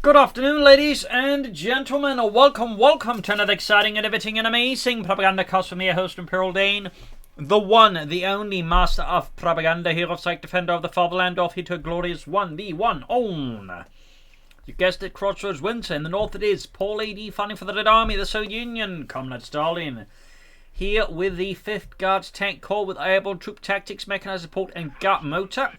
Good afternoon, ladies and gentlemen. Welcome to another exciting, innovating, and amazing Propagandacast from your host, Paul.A.D, the one, the only master of propaganda, hero of psych, defender of the fatherland, off here to a glorious 1v1 own. You guessed it, Crossroads winter. In the north it is Paul.A.D fighting for the Red Army, the Soviet Union, Comrade Stalin. Here with the 5th Guards Tank Corps with Airborne troop tactics, mechanized support, and gut motor.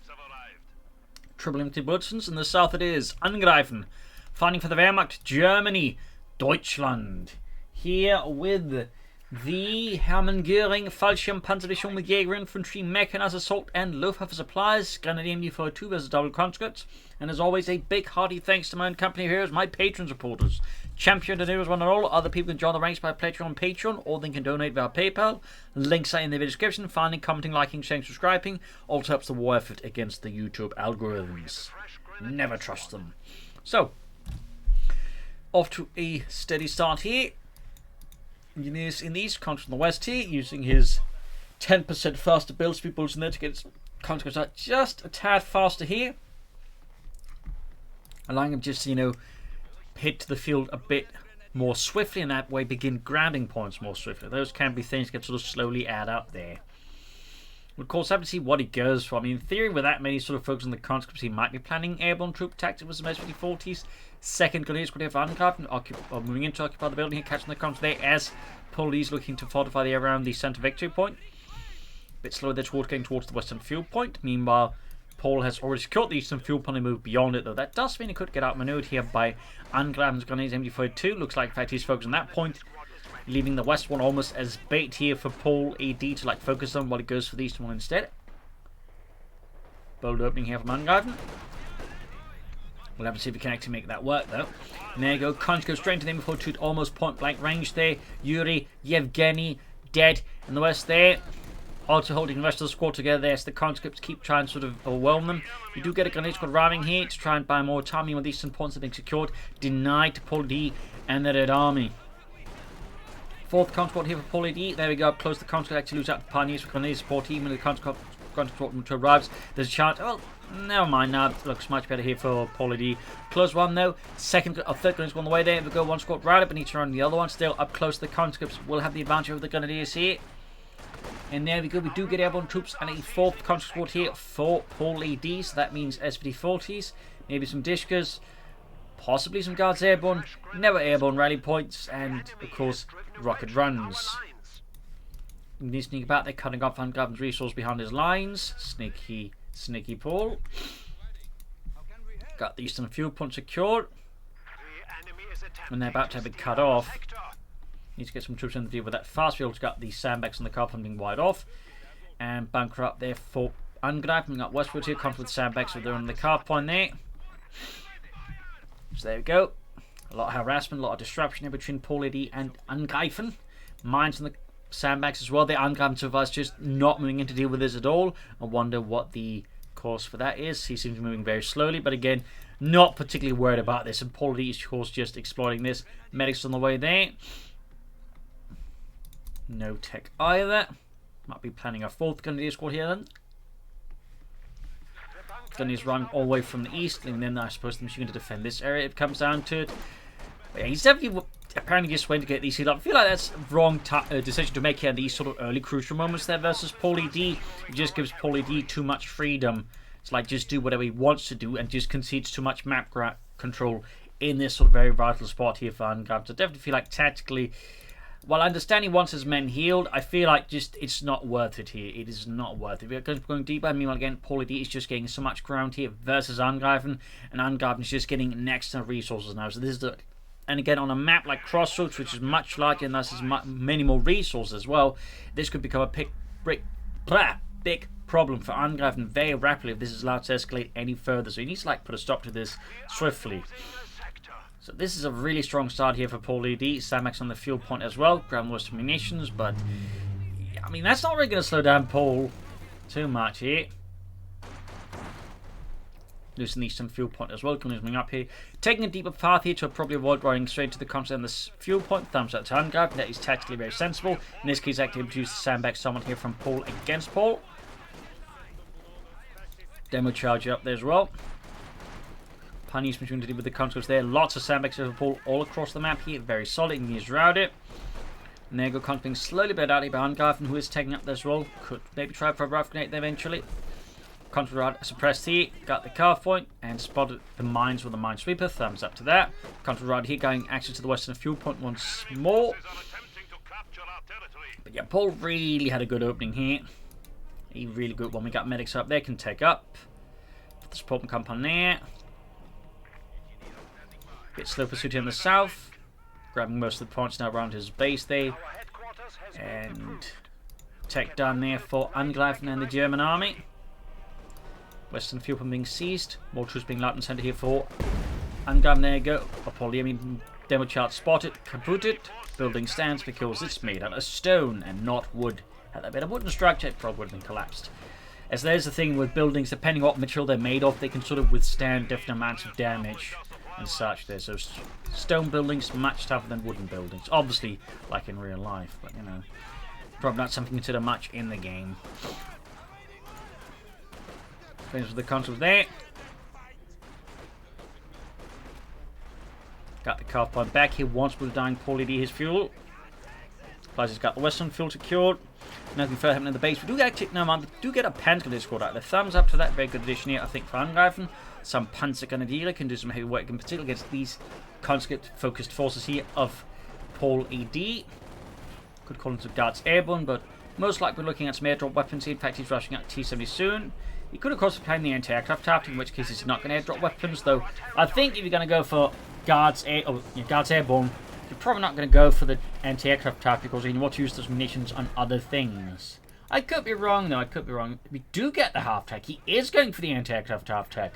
Triple limited Blitzens. In the south it is Angreifen, fighting for the Wehrmacht, Germany, Deutschland. Here with the Hermann Göring, Fallschirmpanzerdivision with Jäger Infantry, Mechanized Assault, and Luftwaffe supplies, Grenadier MU-42 versus double conscripts. And as always, a big hearty thanks to my own company heroes, my patron supporters. Champion and heroes one and all. Other people can join the ranks by pledging on Patreon, or they can donate via PayPal. Links are in the video description. Finally, commenting, liking, sharing, subscribing also helps the war effort against the YouTube algorithms. Never trust them. So, off to a steady start here. Engineers in the east, Contra in the west here, using his 10% faster build speed bullets in there to get his conscripts out just a tad faster here. Allowing him just, hit the field a bit more swiftly, and that way begin grabbing points more swiftly. Those can be things that can sort of slowly add up there. We'll of course have to see what he goes for. I mean, in theory, with that many sort of folks on the conscripts, he might be planning airborne troop tactics with some S-5040s. Second Grenadier Squad here for Angreifen, moving in to occupy the building here, catching the comms there as Paul.A.D's looking to fortify the area around the centre victory point. A bit slower there getting towards the western fuel point. Meanwhile, Paul has already secured the eastern fuel point and moved beyond it, though. That does mean he could get outmaneuvered here by Angreifen's Grenadiers MD-42. Looks like, in fact, he's focused on that point, leaving the west one almost as bait here for Paul.A.D to focus on while he goes for the eastern one instead. Bold opening here from Angreifen. We'll have to see if we can actually make that work, though. And there you go. Conch goes straight into the MD-42 at almost point-blank range there. Yuri, Yevgeny, dead in the west there. Also holding the rest of the squad together there as the conscripts keep trying to sort of overwhelm them. You do get a grenade squad arriving here to try and buy more time. Meanwhile, the eastern points are being secured. Denied to Paul.A.D and the Red Army. 4th conscript here for Paul.A.D. There we go. Up close. The conscript actually lose out the pioneers for grenade support. Even when the conscript arrives, there's a chance. Oh, never mind now. It looks much better here for Paul.A.D. Close one though. Second or third grenade squad on the way there. We go one squad right up and each around the other one. Still up close. The conscripts will have the advantage over the grenadiers here. And there we go, we do get airborne troops and a 4th conscript squad here for Paul.A.D. So that means S-5040s, maybe some Dishkas, possibly some Guards Airborne, never airborne rally points, and of course, rocket runs. They sneak about, they're cutting off Angreifen's resource behind his lines. Sneaky Paul. Got the eastern fuel point secured. And they're about to have it cut off. Need to get some troops in to deal with that fast. We also got the sandbags on the car from being wide off. And bunker up there for Angreifen. We got westwards here, comes with sandbags, so they're on the car point there. So there we go. A lot of harassment, a lot of disruption here between Paul.A.D and Angreifen. Mines on the sandbags as well. The Angreifen survives just not moving in to deal with this at all. I wonder what the cause for that is. He seems to be moving very slowly, but again, not particularly worried about this. And Paul.A.D is of course just exploiting this. Medics on the way there. No tech either. Might be planning a 4th Grenadier squad here then. Grenadiers running all the way from the east, and then I suppose the machine to defend this area if it comes down to it. But yeah, he's definitely apparently just waiting to get these sealed up. I feel like that's a wrong decision to make here in these sort of early crucial moments there versus Paul.A.D. It just gives Paul.A.D too much freedom to just do whatever he wants to do and just concedes too much map control in this sort of very vital spot here for Angreifen. So I definitely feel like tactically, while I understand he wants his men healed, I feel like just it's not worth it here. It is not worth it. We're going deeper. Meanwhile, again, Paul.A.D is just getting so much ground here versus Angreifen, and Angreifen is just getting next to resources now. So this is and again, on a map like Crossroads, which is much larger and thus has many more resources as well, this could become a big problem for Angreifen very rapidly if this is allowed to escalate any further. So he needs to put a stop to this swiftly. So this is a really strong start here for Paul.A.D. Sandbags on the fuel point as well. Ground most munitions, but I mean that's not really going to slow down Paul too much here. Losing the eastern fuel point as well. Coming up here, taking a deeper path here to probably avoid running straight to the constant on this fuel point. Thumbs up to Angreifen. That is tactically very sensible. In this case, actually able to use the sandbag someone here from Paul against Paul. Demo charge up there as well. Punish between to do with the conscripts there. Lots of sandbags over Paul all across the map here. Very solid, and he's routed. And there go conscripting slowly but out here behind Angreifen, who is taking up this role. Could maybe try for a rough grenade there eventually. Conscript suppressed here, got the carve point, and spotted the mines with the minesweeper. Thumbs up to that. Conscript here going actually to the western fuel point once more. But yeah, Paul really had a good opening here. A really good one. We got medics up there, can take up. The support can come on there. Bit slow pursuit here in the south. Grabbing most of the points now around his base there. And tech down there for Angreifen and the German army. Western fuel pump being seized. More troops being left and centre here for Angreifen. There you go. Apollo demo chart spotted. Kaputted. Building stands because it's made out of stone and not wood. Had that been a wooden structure, it probably would have been collapsed. As there's the thing with buildings, depending on what material they're made of, they can sort of withstand different amounts of damage and such. There's those stone buildings much tougher than wooden buildings. Obviously, like in real life, but you know, probably not something to consider much in the game. Finish with the consoles there. Got the carve point back here once with dying Paul.A.D his fuel. Plus he's got the western fuel secured. Nothing further happening in the base. We do actually, no man, we do get a pentacle discord out there. Thumbs up to that. Very good addition here, I think, for Angreifen. Some Panzergrenadier can do some heavy work in particular against these conscript focused forces here of Paul.A.D. Could call him some Guards Airborne, but most likely we're looking at some airdrop weapons here. In fact, he's rushing out T-70 soon. He could, of course, be playing the anti-aircraft tactic, in which case he's not going to airdrop weapons, though. I think if you're going to go for Guards Airborne, you're probably not going to go for the anti-aircraft tactic because you want to use those munitions on other things. I could be wrong, though. I could be wrong. We do get the half-tech. He is going for the anti-aircraft half-tech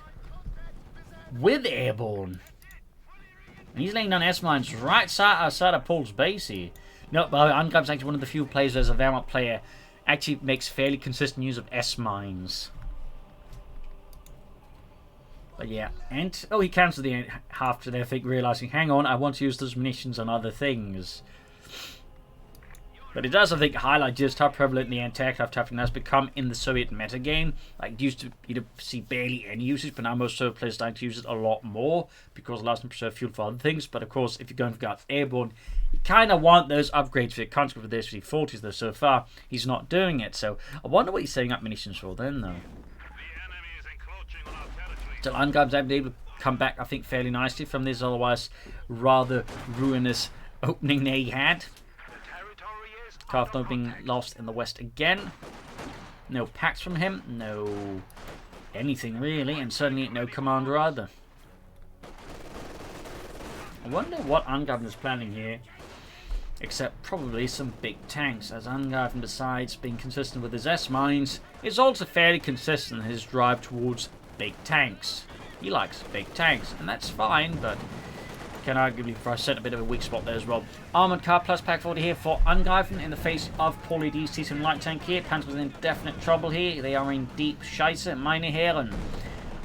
with Airborne. And he's laying down S-mines right outside of Paul's base here. No, well, Angreifen's actually one of the few players as a Wehrmacht player actually makes fairly consistent use of S-mines. But yeah, and oh, he cancelled the half to their thing, realizing, hang on, I want to use those munitions on other things. But it does, I think, highlight just how prevalent the anti-aircraft tactic has become in the Soviet metagame. Like, used to you see barely any usage, but now most Soviet players starting to use it a lot more because it allows them to preserve fuel for other things. But of course, if you're going for Guards Airborne, you kind of want those upgrades for your conscript with the SV-40s, though so far he's not doing it. So I wonder what he's saving up munitions for then, though. Still, Angreifen's able to come back, I think, fairly nicely from this otherwise rather ruinous opening they had. Carthage being lost in the west again. No packs from him, no anything really, and certainly no commander either. I wonder what Angreifen is planning here, except probably some big tanks, as Angreifen besides being consistent with his S-mines, is also fairly consistent in his drive towards big tanks. He likes big tanks, and that's fine, but can arguably present a bit of a weak spot there as well. Armoured car plus pack 40 here for Angreifen in the face of Paul.A.D's T-7 light tank here. Panzer's in definite trouble here. They are in deep Scheiße, meine Herren.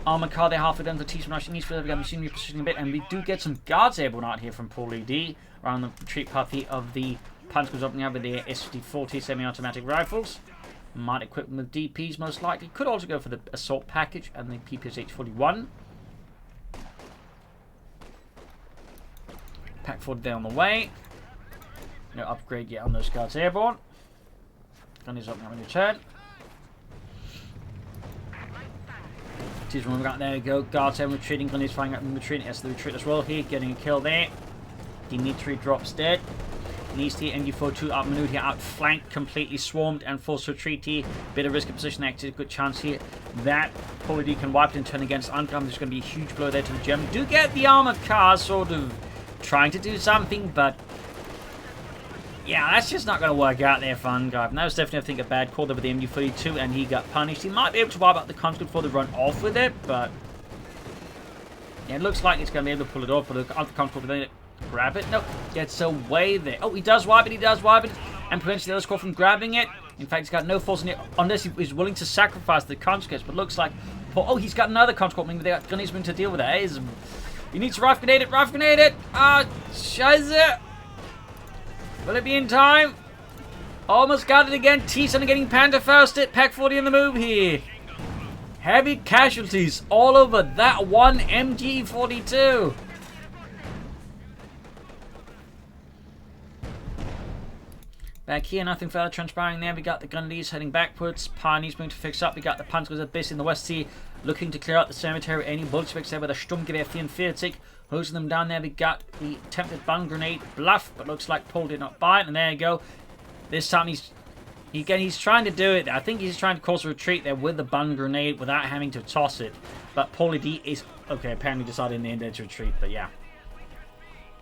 Armoured car, they're halfway down the T-7 rushing east. We've got machinery positioning a bit, and we do get some Guards Airborne out here from Paul.A.D. around the retreat path here of the Panzer's opening up with the SD-40 semi-automatic rifles. Might equip them with DPs most likely. Could also go for the assault package and the PPSH-41. Pack 40 there on the way. No upgrade yet on those Guards Airborne. Gun is opening up in return. T-1 we've got, there we go. Guards Airborne retreating. Gun is firing up and retreating. Yes, the retreat as well here. Getting a kill there. Dimitri drops dead. East here, MG42 outmaneuvered here, outflanked, completely swarmed and forced retreat here. Bit of risk of position, actually a good chance here that Paul.A.D can wipe it and turn against Angreifen. There's going to be a huge blow there to the German. Do get the armoured cars sort of trying to do something, but yeah, that's just not going to work out there for Angreifen. That was definitely, I think, a bad call there with the MG42, and he got punished. He might be able to wipe out the conscript before they run off with it, but yeah, it looks like he's going to be able to pull it off, but the other conscript will grab it. Nope, gets away there. Oh, he does wipe it, and prevents the other squad from grabbing it. In fact, he's got no force in it unless he's willing to sacrifice the conscripts, but looks like oh, he's got another conscript, meaning they got Gunnisman to deal with that. He needs to rough grenade it. Ah, scheiße. Will it be in time? Almost got it again. T-7 getting Panther firsted. Pack 40 in the move here. heavy casualties all over that one MG42. Back here, nothing further transpiring there. We got the Grenadiers heading backwards. Pioneers moving to fix up. We got the Panzers at base in the West Sea, looking to clear out the cemetery. Any Bolsheviks there with a Sturmgewehr 44, hosing them down there. We got the attempted bung grenade bluff, but looks like Paul did not buy it. And there you go. This time he's trying to do it. I think he's trying to cause a retreat there with the bung grenade without having to toss it. But Paul.A.D is okay. Apparently decided in the end to retreat. But yeah.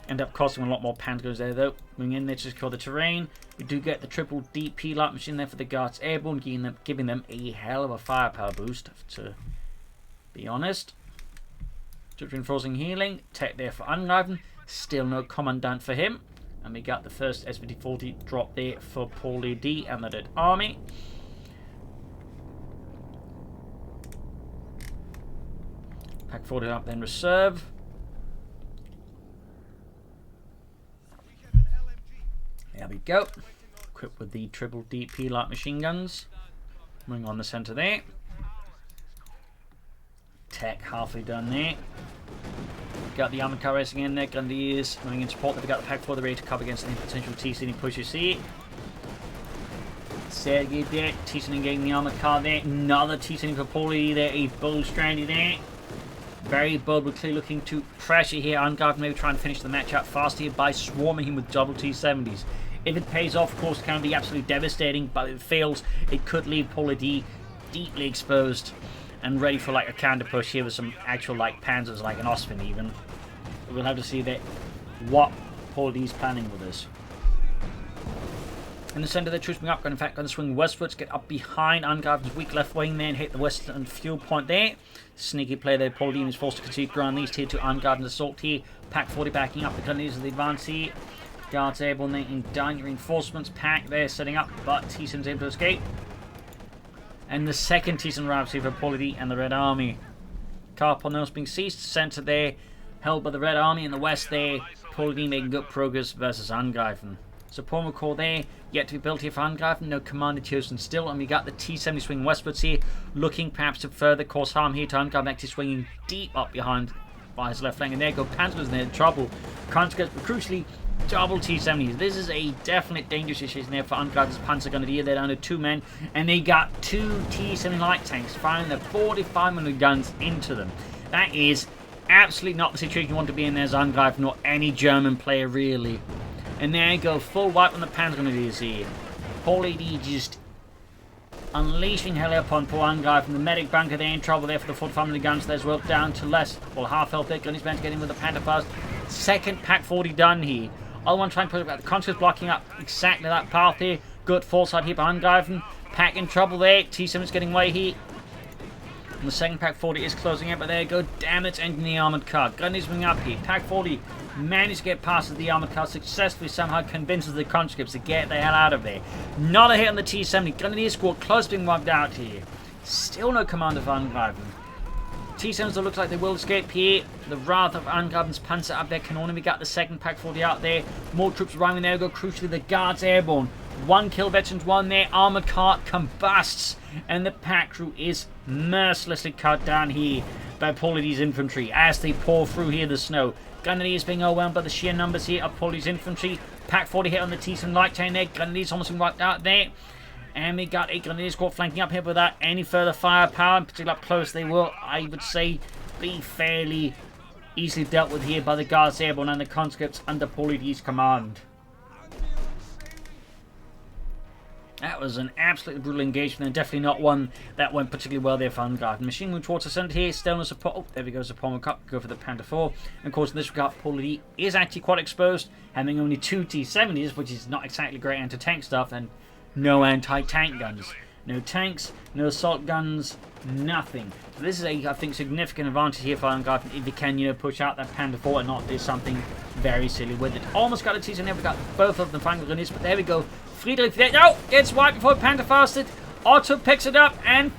End up costing a lot more Panzers there though. Moving in there to secure the terrain. We do get the triple DP light machine there for the Guards Airborne, giving them a hell of a firepower boost, to be honest. Just reinforcing healing. Tech there for Angreifen. Still no commandant for him. And we got the first SVT-40 drop there for Paul.A.D and the Red Army. Pack 40 up then reserve. There we go. Equipped with the triple DP light machine guns. Moving on the centre there. Tech halfway done there. Got the armoured car racing in there. Grenadiers moving in support. They've got the Pack 4 ready to cover against any potential T-City pushes here. Sergei there. T-City getting the armoured car there. Another T-City for Paul.A.D there. A bold strandy there. Very bold. We're clearly looking to pressure here. Angreifen maybe trying to finish the match out fast here by swarming him with double T-70s. If it pays off, of course, it can be absolutely devastating, but if it fails, it could leave Paul.A.D deeply exposed and ready for like a counter push here with some actual like panzers, like an Osfin even. We'll have to see that what Paul.A.D's planning with this. In the centre, they're trooping up, in fact, going to swing westwards, get up behind Angreifen's weak left wing there and hit the western fuel point there. Sneaky play there. Paul.A.D is forced to concede ground east here to Angreifen's assault here. Pack 40 backing up the Grenadiers of the advance here. Guards Airborne there in down reinforcements. Pack there setting up, but T-Sen's able to escape. And the second T-Sen arrives here for Paul.A.D and the Red Army. Carpal nose being seized. Centre there, held by the Red Army. In the west there, Paul.A.D making good progress versus Angreifen. So Paul McCall there, yet to be built here for Angreifen. No commander chosen still. And we got the T-70 swinging westwards here, looking perhaps to further cause harm here to Angreifen. Actually swinging deep up behind by his left flank. And there go Panzers in there, trouble. Conscripts, but crucially, double T-70s. This is a definite dangerous situation there for Angreifen's Panzer Grenadier. They're down to 2 men, and they got 2 T-70 light tanks firing their 45mm guns into them. That is absolutely not the situation you want to be in as Angreifen or any German player, really. And there you go, full wipe on the Panzer Grenadiers here. Paul.A.D just unleashing hell upon poor Angreifen. The medic bunker there in trouble there for the 45mm guns. There's well down to less. Well, half health there. Grenadiers managed to get in with the Panther fast. Second Pack 40 done here. Other one trying to put it back. The conscripts blocking up exactly that path here. Good foresight here by Angreifen. Pack in trouble there. T-7's getting away here. And the second Pack 40 is closing out, but there you go. Damn it, ending the armoured car. Grenadiers moving up here. Pack 40 managed to get past the armoured car, successfully somehow convinces the conscripts to get the hell out of there. Not a hit on the T-70. Grenadier squad close to being wiped out here. Still no commander for Angreifen. T-70s that looks like they will escape here. The wrath of Angreifen's Panzer up there can only. We got the second Pack 40 out there. More troops arriving there. Go crucially the Guards Airborne. 1 kill, veterans 1 there. Armoured car combusts. And the pack crew is mercilessly cut down here by Paul.A.D's infantry as they pour through here the snow. Grenadiers being overwhelmed by the sheer numbers here of Paul.A.D's infantry. Pack 40 hit on the T-70 light chain there. Grenadiers almost been wiped out there. And we got a Grenadier squad flanking up here without any further firepower. Particularly up close, they will, I would say, be fairly easily dealt with here by the Guards Airborne and the conscripts under Paul.A.D's command. That was an absolutely brutal engagement and definitely not one that went particularly well there for Angreifen. Machine gun towards the centre here, still no support. Oh, there we go, Zapoma Cup, go for the Panther 4. And of course, in this regard, Paul.A.D is actually quite exposed, having only 2 T-70s, which is not exactly great anti-tank stuff, and no anti-tank guns. No tanks, no assault guns, nothing. So this is a, I think, significant advantage here for Angreifen if he can, push out that Panther 4 and not do something very silly with it. Almost got a T-70, never got both of them flying with grenades, but there we go. Friedrich, no, gets wiped before Panther fasted. Otto picks it up and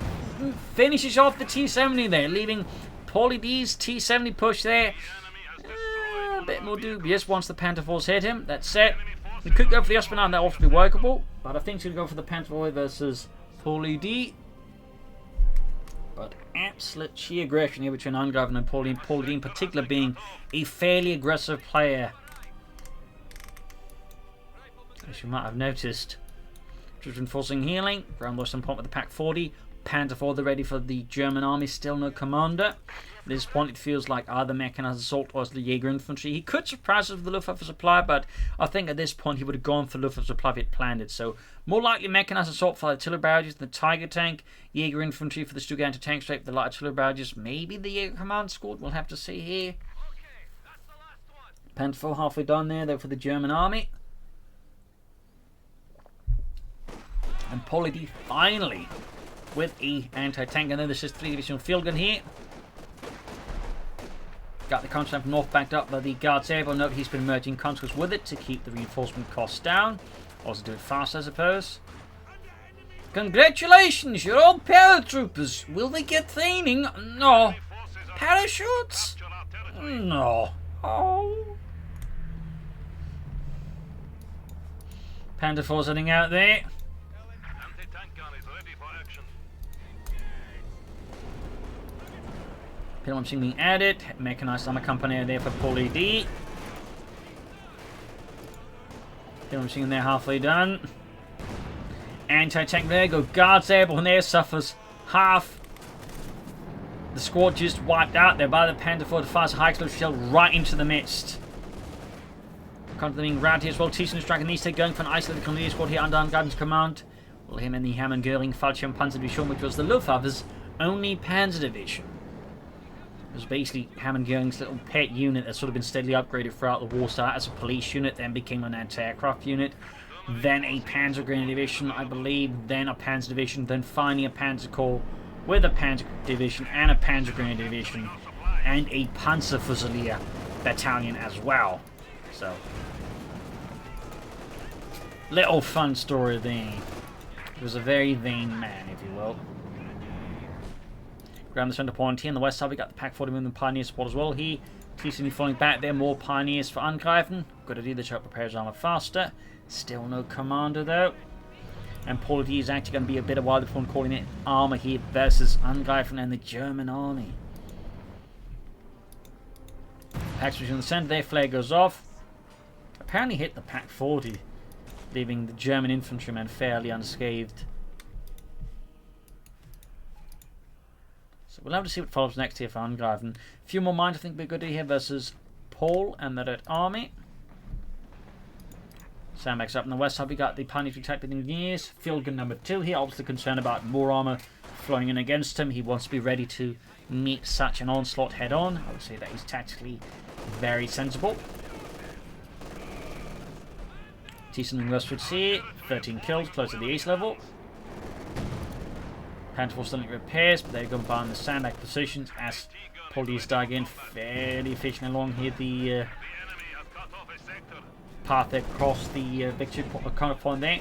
finishes off the T-70 there, leaving Paul.A.D's T-70 push there. A bit more dubious once the Panther 4s hit him. That's it. We could go for the Esplanade, that ought to be workable, but I think he's going to go for the Panther 4 versus Paul.A.D. But absolute sheer aggression here between Angreifen and Paul.A.D. Paul.A.D. in particular being a fairly aggressive player. As you might have noticed. Just reinforcing healing. Ground lost some point with the Pack 40. Panzer IV, they're ready for the German army. Still no commander. At this point, it feels like either Mechanized assault or the Jaeger infantry. He could surprise us with the Luftwaffe supply, but I think at this point he would have gone for Luftwaffe supply if he had planned it. So, more likely Mechanized assault for the artillery barrages, the Tiger tank, Jaeger infantry for the Stuka anti-tank strike, the light artillery barrages, maybe the Jaeger command squad. We'll have to see here. Panzer IV halfway done there, though, for the German army. And Paul.A.D. finally with a anti-tank, and then this is 3 divisional field gun here. Got the contract from north backed up by the Guards Airborne. Note he's been merging contracts with it to keep the reinforcement costs down. Also do it fast, I suppose. Congratulations, you're all paratroopers. Will they get training? No. Parachutes? No. Oh. Panda 4's heading out there. Pillar machine being added. Mechanized armor company there for Paul.A.D. Pillar machine in there halfway done. Anti-tank there. Go Guards Airborne there. Suffers half. The squad just wiped out there by the Panther 4 to fire a high explosive shell right into the midst. Contra being grabbed here as well. Thyssen is striking these two, going for an isolated Canadian squad here under Angreifen's command. Well, him and the Hammond Göring Fallschirm Panzer Division, which was the Luftwaffe's only Panzer Division. It was basically Hammond Göring's little pet unit that's sort of been steadily upgraded throughout the war. Started as a police unit, then became an anti-aircraft unit, then a Panzer Grenadier Division, I believe, then a Panzer Division, then finally a Panzer Corps with a Panzer Division and a Panzer Grenadier Division and a Panzer Fusilier battalion as well. So, little fun story there. He was a very vain man, if you will. Ground the center point here on the west side. We got the Pack 40 moving Pioneer support as well. He decently falling back there. More Pioneers for Angreifen. Good idea, the shot prepares armor faster. Still no commander though. And Paul.A.D. is actually going to be a bit of while before calling it armor here versus Angreifen and the German army. Pack in the center there. Flare goes off. Apparently hit the Pack 40, leaving the German infantrymen fairly unscathed. So we'll have to see what follows next here for Angreifen. A few more mines I think would be good here versus Paul and the Red Army. Sandbags up on the west side. We got the Pioneer Tactical Engineers. Field gun number 2 here. Obviously concerned about more armor flowing in against him. He wants to be ready to meet such an onslaught head on. I would say that he's tactically very sensible. Thyssen and Westwards here. 13 kills, close to the ace level. Panther still in repairs, but they're going behind the sandbag positions as Paul.A.D. dug in fairly efficiently along here the path across the victory point there.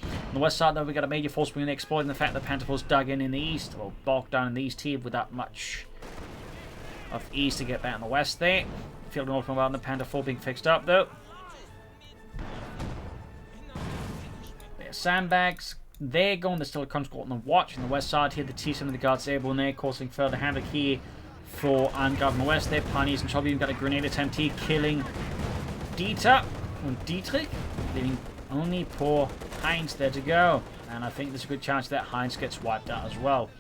On the west side, though, we got a major force being exploiting the fact that Panther Force dug in the east, or bogged down in the east here without much of ease to get back in the west there. Field north from around the Panther 4 being fixed up though. There's sandbags. They're going, there's still a conscript on the watch. On the west side here, the Thyssen and the Guards Airborne there, causing further havoc here for Angreifen on the west there. Pioneers and trouble. You've got a grenade attempt here, killing Dieter and Dietrich, leaving only poor Heinz there to go. And I think there's a good chance that Heinz gets wiped out as well.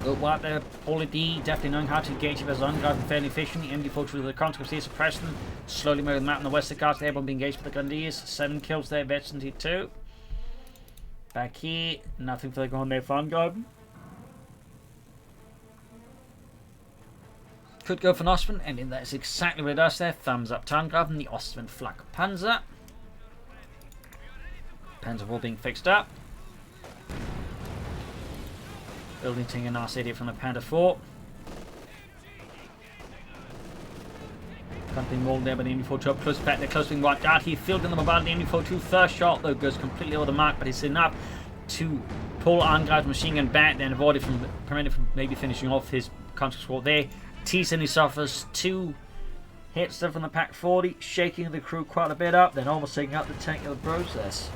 Good wipe there. Paul.A.D. definitely knowing how to engage with his Angreifen fairly efficiently. MD4 through the conscripts here, suppressing them. Slowly moving the map on the west. The Guards Airborne being engaged with the Grenadiers. 7 kills there, veterans here too. Back here, nothing for the going there for Angreifen. Could go for an Ostman, and that's exactly what it does there. Thumbs up to Angreifen, the Ostman Flak Panzer. Panzer all being fixed up. Building taking a nice idea from the Panther 4. Something rolled there by the MD4 up close back. They're close being wiped out. He fielded them about the MD4 first shot though goes completely over the mark, but it's enough to pull Angreifen's machine gun back, then avoid it from prevented from maybe finishing off his conscript squad there. Thyssen, he suffers 2 hits there from the Pack 40, shaking the crew quite a bit up, then almost taking out the tank of the process.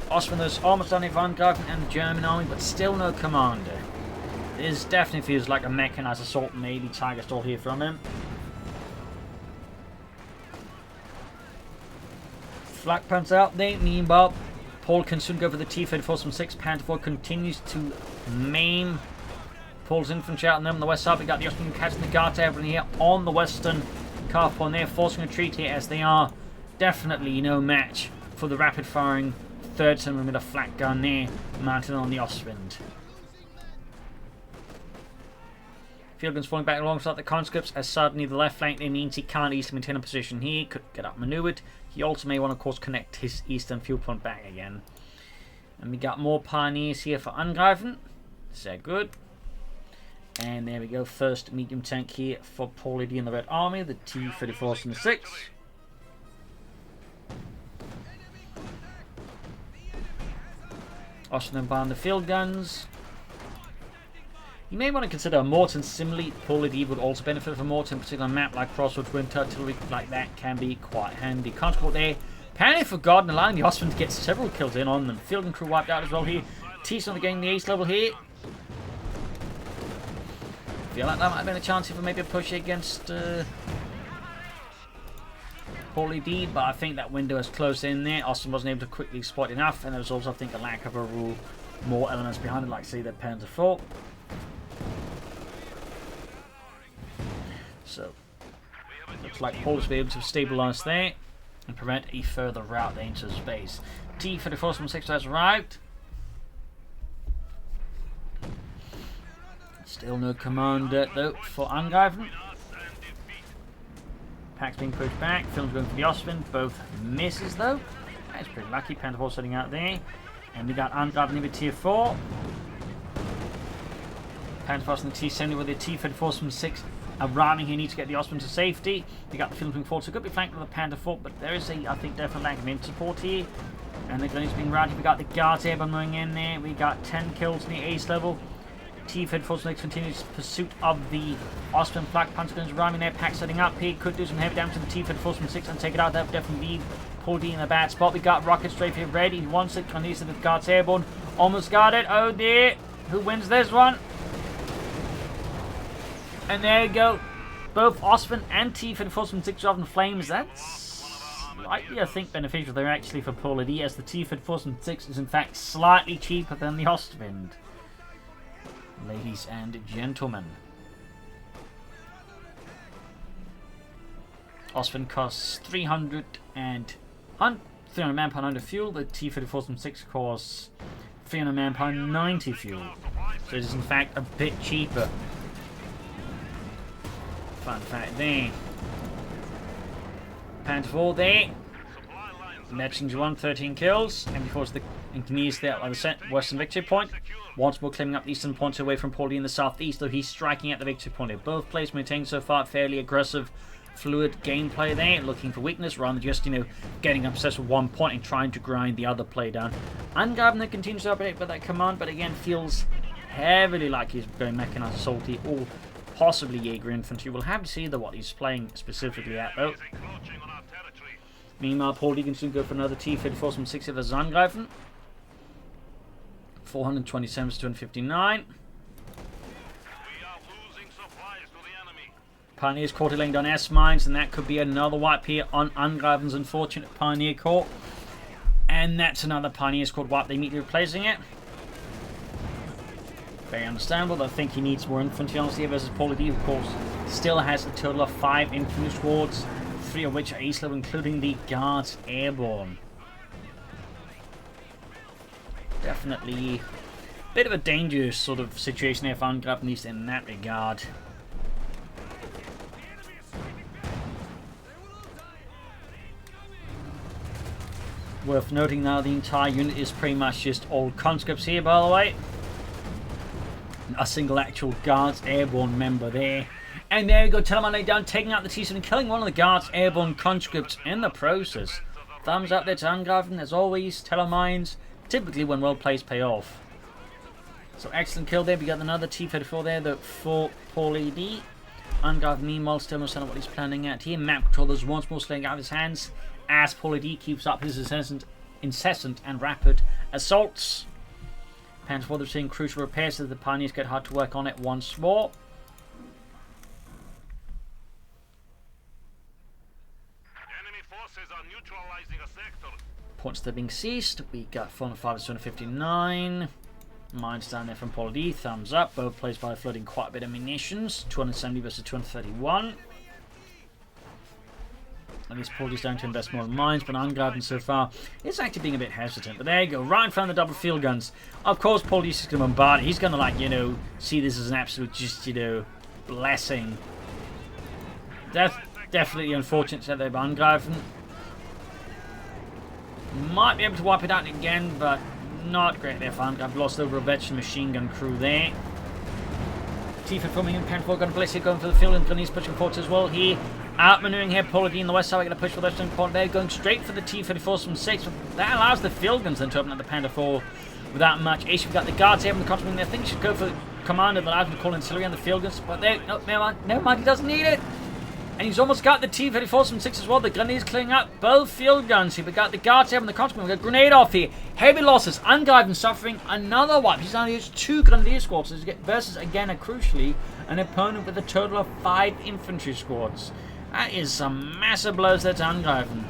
Ostman is almost done with Angreifen and the German army, but still no commander. This definitely feels like a mechanized assault, maybe Tiger stall here from him. Flak pants out there, meanwhile, Paul can soon go for the T-34 from 6. Panther 4 continues to maim Paul's infantry out on them on the west side. We got the Austrian catching the Guards Airborne here on the western carpet, and they're forcing a retreat here as they are definitely no match for the rapid firing 3rd centimeter flak gun there mounted on the Ostwind. Field guns falling back alongside the conscripts as suddenly the left flank there means he can't easily maintain a position here. Could get outmaneuvered. He also may want to, of course, connect his eastern field point back again. And we got more pioneers here for Angreifen. So good. And there we go. First medium tank here for Paul.A.D in the Red Army. The T-34 and the 6. Austrian behind the field guns. You may want to consider a Morton. Similarly, Paul.A.D would also benefit from Morton, particularly on a map like Crossroads, winter artillery like that can be quite handy. Conscript there, apparently forgotten, allowing the Austrians to get several kills in on them. Field and crew wiped out as well here. T-Son getting the ace level here. Feel like that might have been a chance for maybe a push against Paul.A.D, but I think that window has closed in there. Austin wasn't able to quickly spot enough, and there was also, I think, a lack of a rule, more elements behind it, like say the Panther 4. So, looks like Paul will be able to stabilise there and prevent a further rout into space. T-34 from 6 has arrived. Still no commander though for Angreifen. Pack's being pushed back. Film's going for the Ostwind. Both misses though. That's pretty lucky. Panther 4 sitting out there. And we got Angreifen with Tier 4. Panther 4 and the T-70 with the T-34 from 6. Arriving here, need to get the Ostwind to safety. We got the Film forward, so it could be flanked with the Panther 4, but there is a, I think, definite lack of support here. And the gunners being routed. We got the Guards Airborne going in there. We got 10 kills in the ace level. T-34 continues pursuit of the Ostwind flak. Panzer guns arriving there. Pack setting up here. Could do some heavy damage to the T-34 from 6 and take it out. That would definitely leave Paul.A.D in a bad spot. We got Rocket Strafe here ready. He wants it. Continues with the Guards Airborne. Almost got it. Oh dear. Who wins this one? And there you go. Both Ostwind and T-34 from 6 are off in flames. That's slightly, I think, beneficial there actually for Paul.A.D, as the T-34 from 6 is in fact slightly cheaper than the Ostwind. Ladies and gentlemen. Ostwind costs 300 manpower under fuel. The T-34 from 6 costs 300 manpower 90 fuel. So it is in fact a bit cheaper. Fun fact there. Panther 4 there. Neptune's 1, 13 kills. And before the Ingenious there at the western victory point. Once more claiming up the eastern points away from Paul.A.D in the southeast, though he's striking at the victory point here. Both players maintain so far fairly aggressive, fluid gameplay there, looking for weakness rather than just, you know, getting obsessed with one point and trying to grind the other play down. Angreifen continues to operate by that command, but again feels heavily like he's going mechanized assault here, or possibly Jaeger infantry. We'll have to see what he's playing specifically at though. Meanwhile, Paul.A.D can soon go for another T-34 from 6 of Angreifen. 427 to 259. Pioneers Corps laying down S-mines, and that could be another wipe here on Angreifen's unfortunate Pioneer Corps. And that's another Pioneers Corps wipe, they immediately replacing it. Very understandable. I think he needs more infantry honestly versus Paul.A.D, of course. Still has a total of 5 infantry squads, 3 of which are ace level, including the Guards Airborne. Definitely a bit of a dangerous sort of situation there for Angreifen, at least in that regard. Worth noting now, the entire unit is pretty much just all conscripts here, by the way. A single actual Guards Airborne member there. And there you go, Telemann laid down, taking out the T-Son and killing one of the Guards Airborne conscripts in the process. Thumbs up there to Angreifen, as always. Telemines, typically when well placed, pay off. So excellent kill there. We got another T-34 there though for Paul.A.D. Angreifen meanwhile still not what he's planning at here. Map controllers once more slaying out of his hands as Paul.A.D keeps up his incessant and rapid assaults. Panther 4, they're seeing crucial repairs so the pioneers get hard to work on it once more. Enemy forces are neutralizing a sector. Points that are being ceased. We got 405 to 259. Mines down there from Paul.A.D. Thumbs up. Both players by flooding quite a bit of munitions. 270 versus 231. At least Paul.A.D's down to invest more in mines, but Angreifen so far is actually being a bit hesitant. But there you go, right in front of the double field guns. Of course, Paul.A.D's just going to bombard it. He's going to, like, you know, see this as an absolute, just, you know, blessing. Definitely unfortunate set there by Angreifen. Might be able to wipe it out again, but not great there for Angreifen. Lost over a veteran machine gun crew there. T-4 forming in Panther 4, going to bless it, going for the field, and Glennie's pushing forward as well here. Outmaneuvering here, Paul.A.D on the west side, we're going to push for the western corner there, going straight for the T-34s from 6. That allows the field guns then to open up the Panther 4 without much issue. We've got the guards here from the conscript. I think he should go for the commander that allows him to call artillery on the field guns, but there, no, never mind, he doesn't need it. And he's almost got the T-34s from 6 as well. The Grenadiers clearing up both field guns here. We've got the guards here from the conscript. We've got grenade off here. Heavy losses. Angreifen suffering another wipe. He's only used 2 Grenadier squads versus, again, crucially, an opponent with a total of 5 infantry squads. That is some massive blows there to Angreifen.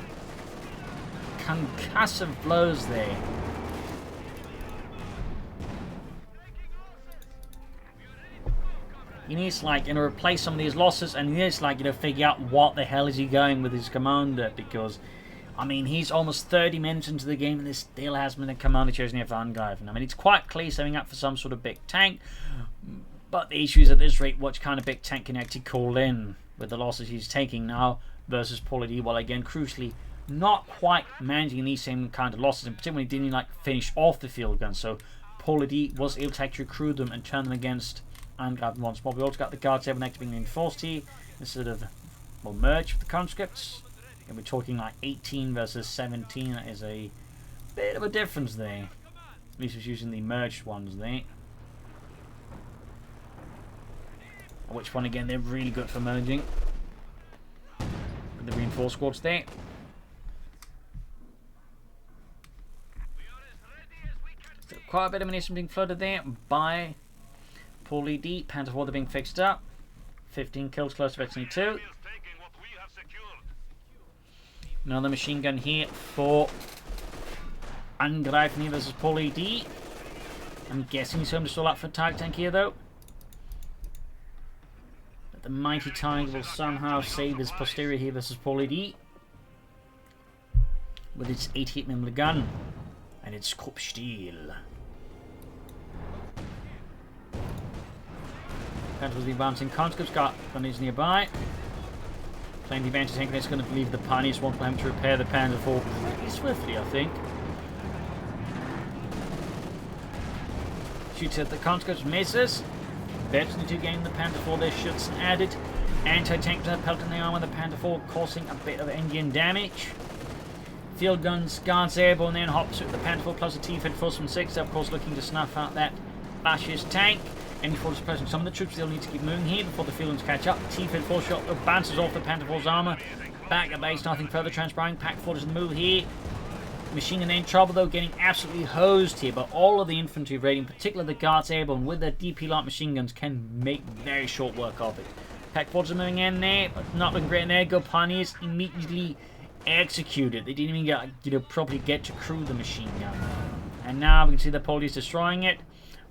Concussive blows there. He needs to, like, you know, replace some of these losses, and he needs to, like, you know, figure out what the hell is he going with his commander, because, I mean, he's almost 30 minutes into the game and there still hasn't been a commander chosen yet for Angreifen. I mean, it's quite clear setting up for some sort of big tank, but the issue is at this rate, what kind of big tank can he actually call in with the losses he's taking now versus Paul.A.D, while again, crucially, not quite managing these same kind of losses, and particularly didn't, like, finish off the field gun, so Paul.A.D was able to actually recruit them and turn them against Angreifen once more. We also got the guards here next being reinforced here instead of, well, merged with the conscripts. And we're talking like 18 versus 17. That is a bit of a difference there. At least it's using the merged ones there. Which one again, they're really good for merging. With the reinforced squads there. So quite a bit of munition being flooded there by Paul.A.D. Panther 4 being fixed up. 15 kills, close to victory 2. Another machine gun here for Angreifen versus Paul.A.D. I'm guessing he's home to stall up for a target tank here though. But the mighty Tiger will somehow save his posterior here versus Paul.A.D. with its 88mm gun and its Kopfsteel. Panther will be bouncing conscripts, got gunners nearby. Playing the advantage tank, that's going to leave the pioneers won't allow him to repair the Panther 4 pretty swiftly, I think. Shoots at the conscripts, misses. Eventually to gain the Panther 4, there's shots added. Anti-tank pelting the arm of the Panther 4, causing a bit of engine damage. Field guns, guards airborne, then hops with the Panther 4 plus a T-34 from 6. They're of course looking to snuff out that fascist tank. Any force present. Some of the troops still need to keep moving here before the field guns catch up. T-34 shot bounces off the Panther 4's armor. Back at base, nothing further transpiring. Pack 4 doesn't move here. Machine gun in trouble though, getting absolutely hosed here. But all of the infantry raiding, particularly the guards airborne with their DP light machine guns, can make very short work of it. Pack 4's moving in there, but not looking great in there. Go Pioneers immediately executed. They didn't even get, you know, properly get to crew the machine gun. And now we can see the Paul.A.D destroying it.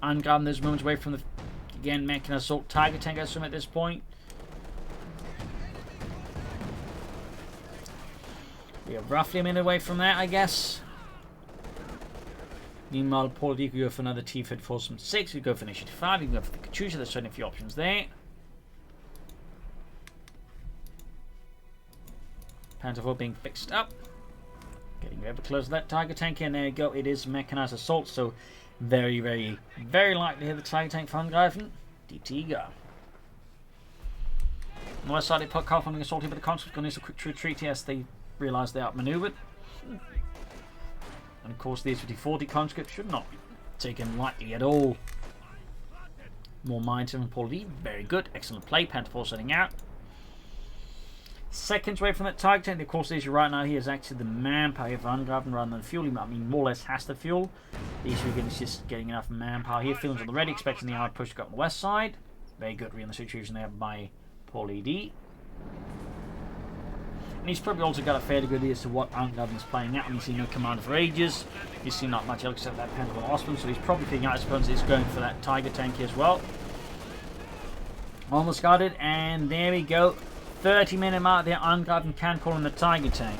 Angreifen those moments away from the, again, Mechanized assault target tank, I assume at this point. We are roughly a minute away from that, I guess. Meanwhile, Paul.A.D could go for another T-34 from 6. We could go for Initiative 5. We can go for the CoH2. There's certainly a few options there. Panther 4 being fixed up. Getting ever close to that target tank, and there you go. It is Mechanized assault, so very, very, very likely to hit the target tank for Angreifen. DT go. On the west side, they put Carl funding assault here, but the conscripts going to need a quick retreat as they realise they are outmaneuvered. And of course, these 50-40 conscripts should not be taken lightly at all. More mines from Paul.A.D. Very good. Excellent play. Panther 4 setting out. seconds away from that Tiger tank. Of course, the issue right now here is actually the manpower here for Angreifen rather than the fuel. I mean, more or less has the fuel. The issue again is just getting enough manpower here. Feelings on the ready, expecting the Allied push to go up on the west side. Very good read on the situation there by Paul.A.D. And he's probably also got a fairly good idea as to what Angreifen's playing out. He's seen no commander for ages. He's seen not much else except that Pentagon Osprey, so he's probably figuring out, I suppose, he's going for that Tiger tank here as well. Almost got it, and there we go. 30-minute mark there. Angreifen can call in the Tiger tank.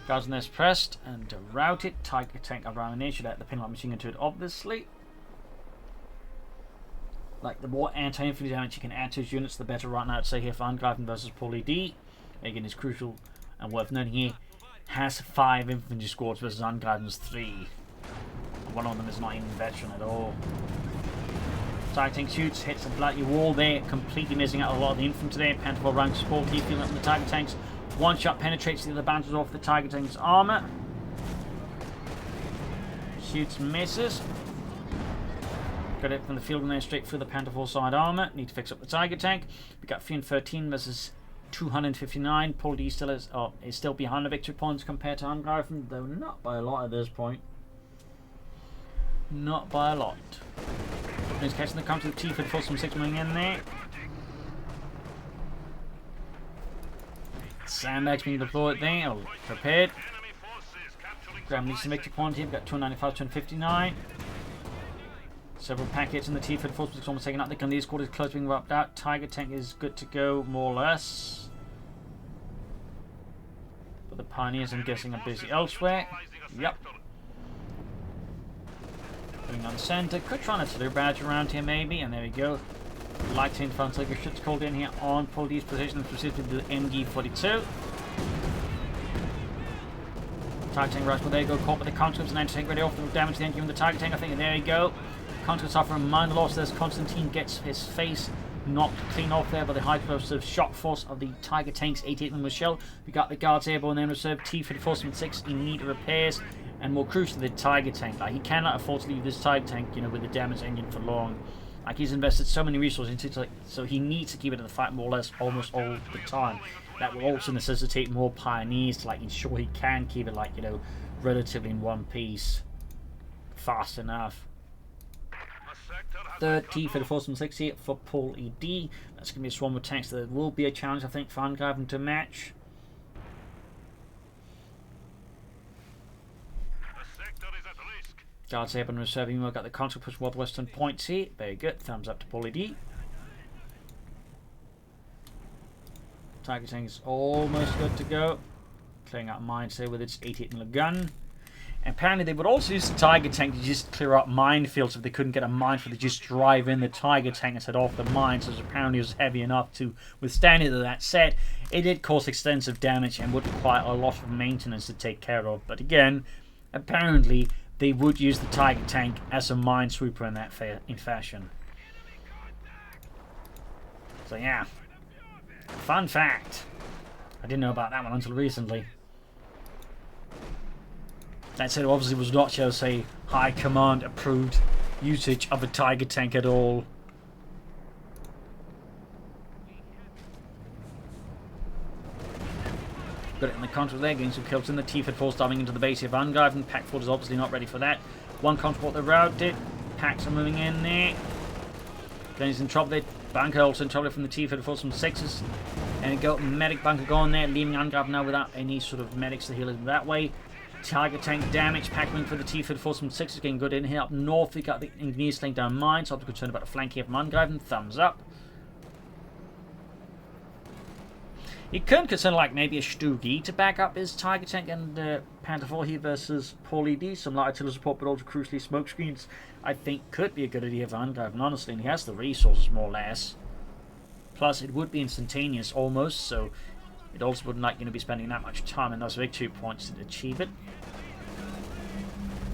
Guards on this pressed and route it. Tiger tank around there. Should add the pinlock machine gun to it, obviously. Like, the more anti-infantry damage you can add to his units, the better right now, I'd say, here for Angreifen versus Paul.A.D. Again, it's crucial and worth noting here. Has 5 infantry squads versus Angreifen's 3. One of them is not even a veteran at all. Tiger tank shoots, hits a bloody wall there, completely missing out a lot of the infantry there. Panther rank support, keep feeling up in the Tiger tanks. One shot penetrates the other bounces off the Tiger tank's armor. Shoots, misses. Got it from the field and then straight through the Panther 4 side armor. Need to fix up the Tiger tank. We got 313 versus 259. Paul.A.D is still behind the victory points compared to Angreifen, though not by a lot at this point. Not by a lot. He's catching the counter with T-Fed Force from 6 moving in there. Sandbags being deployed there, or prepared. Graham needs some victory points here. We've got 295, 259. Several packets in the T-Fed Force, which is almost taken out. The Gandhi squad is close to being wiped out. Tiger tank is good to go, more or less. But the Pioneers, I'm guessing, are busy elsewhere. Yep. Going on the centre. Could try to slur badge around here, maybe. And there we go. Light infantry shots called in here on Paul.A.D's position, specifically the MG42. Tiger tank rush, well, there you go. Caught with the conscripts and anti-tank ready off the damage to the engine with the Tiger tank. I think, and there you go. Conscripts suffer a minor loss as Constantine gets his face knocked clean off there by the high explosive shock force of the Tiger tanks 88mm shell. We got the guards airborne then reserve T-Fed Force from 6 in need of repairs. And more crucially, the Tiger tank. Like, he cannot afford to leave this Tiger tank, you know, with the damaged engine for long. Like, he's invested so many resources into it, like, so he needs to keep it in the fight more or less almost all the time. That will also necessitate more Pioneers to, like, ensure he can keep it, like, you know, relatively in one piece fast enough. Third T-Fed Force from 6 here for Paul.A.D. That's going to be a swarm of tanks. There will be a challenge, I think, for Angreifen to match. Guards airborne and reserving. We've got the conscript push western points here. Very good. Thumbs up to Paul.A.D. Tiger tank is almost good to go. Clearing out mines here with its 88mm gun. And apparently they would also use the Tiger tank to just clear up minefields if they couldn't get a minefield. They just drive in the Tiger tank and set off the mines, as apparently it was heavy enough to withstand it. That said, it did cause extensive damage and would require a lot of maintenance to take care of. But again, apparently they would use the Tiger tank as a minesweeper in that fashion. So yeah, fun fact. I didn't know about that one until recently. That said, it obviously was not, shall I say, high command approved usage of a Tiger tank at all. Got it in the contra there, getting some kills in the T-Fed Force diving into the base here of Angreifen. Pack 4 is obviously not ready for that. One transport they routed. Packs are moving in there. Glenny's in trouble there. Bunker also in trouble from the T-Fed Force from 6s. And it go medic bunker gone there, leaving Angreifen now without any sort of medics to heal him that way. Tiger tank damage, packing for the T-Fed Force from 6 is getting good in here. Up north, we got the Angreifen laying down mines. So I'm concerned about the flank here from Angreifen. Thumbs up. He could consider like maybe a Stugi to back up his Tiger tank and Panther 4 here versus Paul.A.D. Some light artillery support, but also crucially smoke screens. I think could be a good idea for Angreifen, honestly, and he has the resources more or less. Plus, it would be instantaneous almost, so it also wouldn't like be spending that much time in those victory points to achieve it.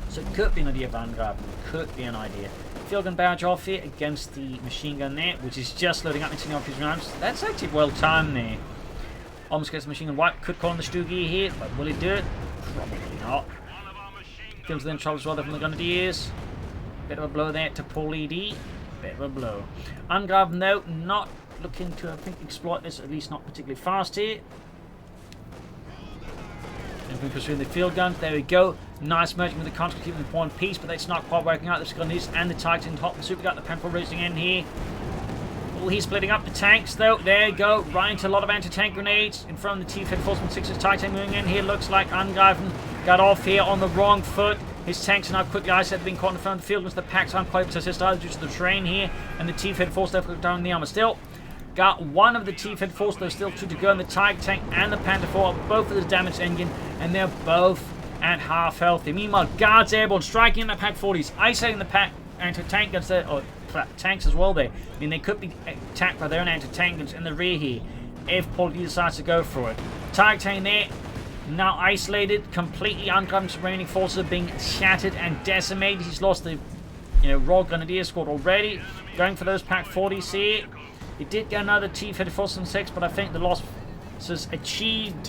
So it could be an idea for Angreifen. Could be an idea. Field gun barrage off here against the machine gun there, which is just loading up into the office rounds. That's actually well timed there. Almost gets the machine gun wipe. Could call on the Stugi here, but will it do it? Probably not. Comes then trouble as well from the Grenadiers. Bit of a blow there to Paul.A.D. Bit of a blow. Angreifen though, not looking to, I think, exploit this, at least not particularly fast here. Infantry in the field guns, there we go. Nice merging with the Contra, keeping the point piece, but that's not quite working out. The Skirmishes and the Titan top pursuit. We got the Panther racing in here. Oh, he's splitting up the tanks though. There you go. Right into a lot of anti-tank grenades in front of the T-Fed Forceman 6's Titan moving in here. Looks like Angreifen got off here on the wrong foot. His tanks are now quickly isolated, being caught in front of the field once the packs aren't quite assist either due to the terrain here. And the T-Fed Force left down in the armor still. Got one of the T-Fed Force, though still two to go, and the Tiger Tank and the Panther 4 are both of the damaged engine, and they're both at half health. Meanwhile, Guards Airborne striking in the Pack 40s, isolating the Pack anti-tank guns there, or tanks as well there. I mean, they could be attacked by their own anti-tank guns in the rear here, if Paul.A.D decides to go for it. Tiger Tank there, now isolated, completely Angreifen's remaining forces are being shattered and decimated. He's lost the Royal Grenadier squad already. Going for those Pack 40s here. He did get another T-Fed Forceman 6, but I think the losses achieved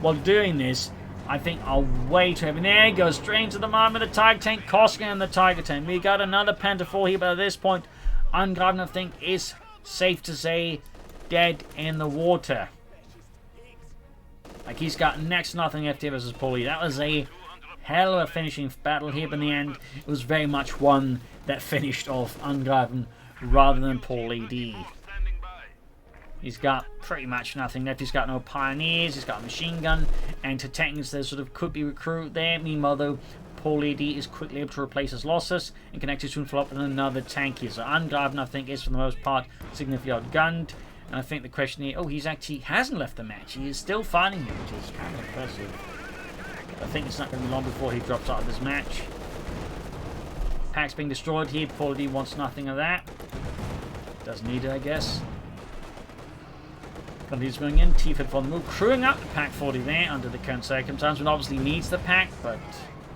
while doing this, I think, are way too heavy. There he goes, straight into the arm of the Tiger Tank, Koska and the Tiger Tank. We got another Panther 4 here, but at this point, Angreifen, I think, is safe to say dead in the water. Like, he's got next to nothing left here versus Paul.A.D. That was a hell of a finishing battle here, but in the end, it was very much one that finished off Angreifen rather than Paul.A.D. He's got pretty much nothing left. He's got no pioneers, he's got a machine gun, and to tanks that sort of could be recruited there. Meanwhile, though, Paul.A.D is quickly able to replace his losses and can actually soon follow up with another tank here. So Angreifen, I think, is for the most part significantly outgunned. And I think the question here, oh, he's actually hasn't left the match. He is still fighting him, which is kind of impressive. I think it's not going to be long before he drops out of this match. Packs being destroyed here. Paul.A.D wants nothing of that. Doesn't need it, I guess. He's going in. T-Fed for the move. Crewing up the Pack 40 there under the current circumstances. One obviously needs the pack, but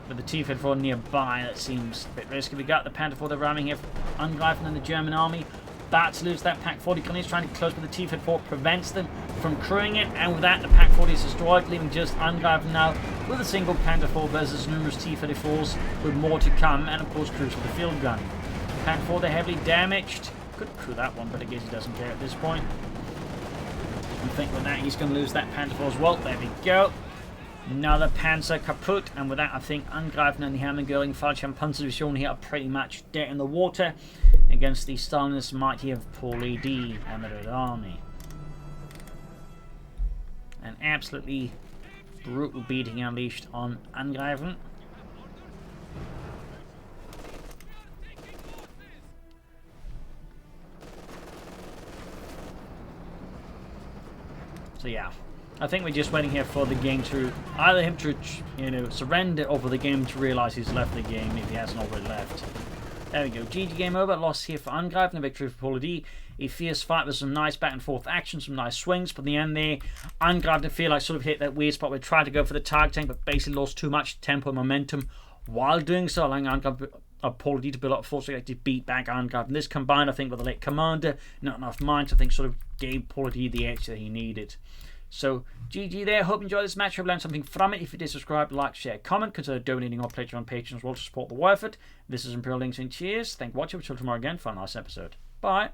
with the T-Fed 4 nearby, that seems a bit risky. We got the Panther 4 ramming here. Angreifen and the German army. About to lose that Pack 40. He's trying to close, but the T-Fed 4 prevents them from crewing it. And with that, the Pack 40 is destroyed, leaving just Angreifen now with a single Panther 4 versus numerous T-Fed 4s with more to come. And of course, crews with the field gun. Pack 4, they're heavily damaged. Could crew that one, but I guess he doesn't care at this point. I think with that, he's going to lose that Panther 4 as well. There we go. Another Panzer kaput. And with that, I think Angreifen and the Hammergurling Fallschirm Panzerdivision here are pretty much dead in the water against the Stalinist might here of Paul.A.D and the Red Army. An absolutely brutal beating unleashed on Angreifen. So yeah, I think we're just waiting here for the game to either him to surrender or for the game to realise he's left the game if he hasn't already left. There we go. GG game over. Loss here for Angreifen. A victory for Paul.A.D. A fierce fight with some nice back and forth action, some nice swings. But in the end there, Angreifen feel like sort of hit that weird spot where he tried to go for the Tiger Tank, but basically lost too much tempo and momentum while doing so, allowing Paul.A.D to build up a force to actually beat back Angreifen. This combined, I think, with the late commander, not enough minds, I think, sort of gave Paul.A.D the edge that he needed. So, GG there. Hope you enjoyed this match. Hope you learned something from it. If you did, subscribe, like, share, comment. Consider donating or pledging on Patreon as well to support the work of it. This is Imperial Links and cheers. Thank you for watching. We'll see you tomorrow again for a nice episode. Bye.